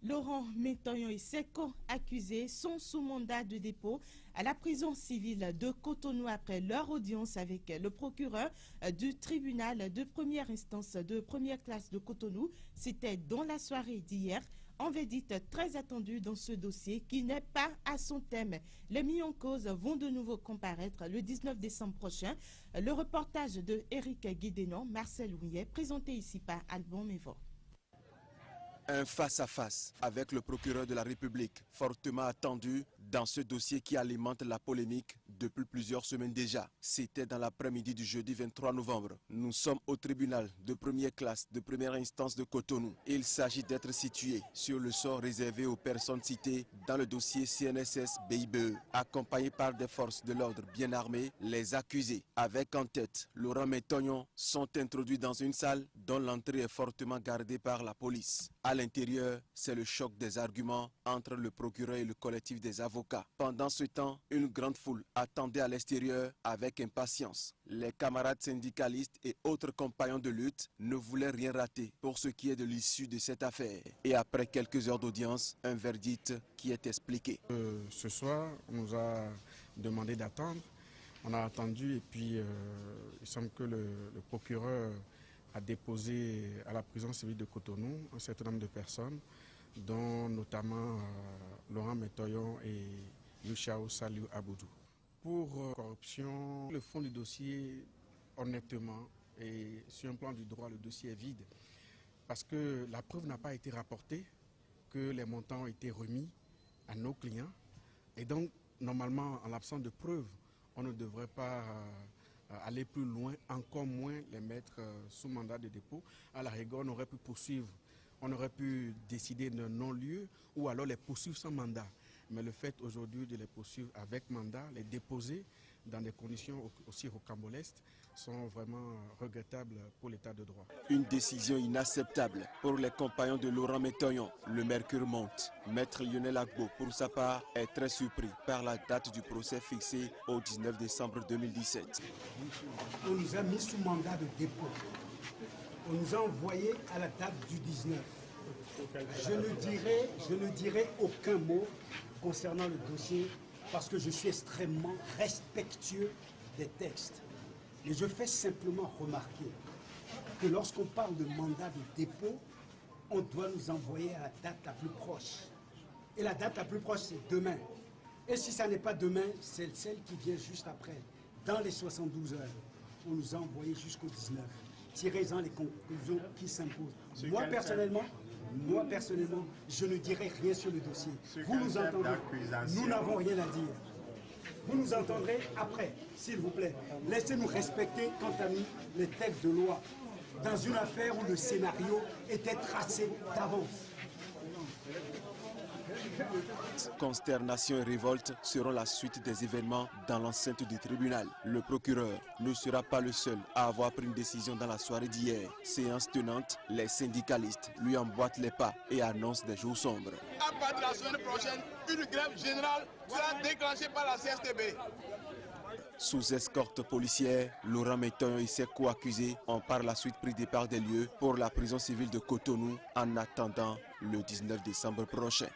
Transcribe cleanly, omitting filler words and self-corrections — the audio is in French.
Laurent Métoyon et ses co-accusés sont sous mandat de dépôt à la prison civile de Cotonou après leur audience avec le procureur du tribunal de première instance de première classe de Cotonou. C'était dans la soirée d'hier. En verdict très attendu dans ce dossier qui n'est pas à son thème. Les mis en cause vont de nouveau comparaître le 19 décembre prochain. Le reportage de Eric Guédénon, Marcel Ouillet, présenté ici par Alban Mévo. Un face-à-face avec le procureur de la République, fortement attendu dans ce dossier qui alimente la polémique depuis plusieurs semaines déjà. C'était dans l'après-midi du jeudi 23 novembre. Nous sommes au tribunal de première classe de première instance de Cotonou. Il s'agit d'être situé sur le sort réservé aux personnes citées dans le dossier CNSS BIBE. Accompagnés par des forces de l'ordre bien armées, les accusés, avec en tête Laurent Métoyon, sont introduits dans une salle dont l'entrée est fortement gardée par la police. À l'intérieur, c'est le choc des arguments entre le procureur et le collectif des avocats. Pendant ce temps, une grande foule attendait à l'extérieur avec impatience. Les camarades syndicalistes et autres compagnons de lutte ne voulaient rien rater pour ce qui est de l'issue de cette affaire. Et après quelques heures d'audience, un verdict qui est expliqué. Ce soir, on nous a demandé d'attendre. On a attendu et puis il semble que le procureur a déposé à la prison civile de Cotonou un certain nombre de personnes, dont notamment Laurent Métoyon et Yushao Saliou Aboudou. Pour corruption, le fond du dossier, honnêtement, et sur un plan du droit, le dossier est vide. Parce que la preuve n'a pas été rapportée, que les montants ont été remis à nos clients. Et donc, normalement, en l'absence de preuves, on ne devrait pas aller plus loin, encore moins les mettre sous mandat de dépôt. À la rigueur, on aurait pu poursuivre, on aurait pu décider d'un non-lieu ou alors les poursuivre sans mandat. Mais le fait aujourd'hui de les poursuivre avec mandat, les déposer dans des conditions aussi rocambolesques, sont vraiment regrettables pour l'état de droit. Une décision inacceptable pour les compagnons de Laurent Métoyon. Le mercure monte. Maître Lionel Agbo, pour sa part, est très surpris par la date du procès fixée au 19 décembre 2017. On nous a mis sous mandat de dépôt. On nous a envoyé à la date du 19. Je ne dirai aucun mot concernant le dossier parce que je suis extrêmement respectueux des textes. Et je fais simplement remarquer que lorsqu'on parle de mandat de dépôt, on doit nous envoyer à la date la plus proche. Et la date la plus proche, c'est demain. Et si ça n'est pas demain, c'est celle qui vient juste après. Dans les 72 heures, on nous a envoyé jusqu'au 19. Tirez-en les conclusions qui s'imposent. Moi, personnellement, je ne dirai rien sur le dossier. Vous nous entendez, nous n'avons rien à dire. Vous nous entendrez après, s'il vous plaît. Laissez-nous respecter, quant à nous, les textes de loi dans une affaire où le scénario était tracé d'avance. Consternation et révolte seront la suite des événements dans l'enceinte du tribunal. Le procureur ne sera pas le seul à avoir pris une décision dans la soirée d'hier. Séance tenante, les syndicalistes lui emboîtent les pas et annoncent des jours sombres. À partir de la semaine prochaine, une grève générale sera déclenchée par la CSTB. Sous escorte policière, Laurent Métoyon et ses co-accusés ont par la suite pris départ des lieux pour la prison civile de Cotonou en attendant le 19 décembre prochain.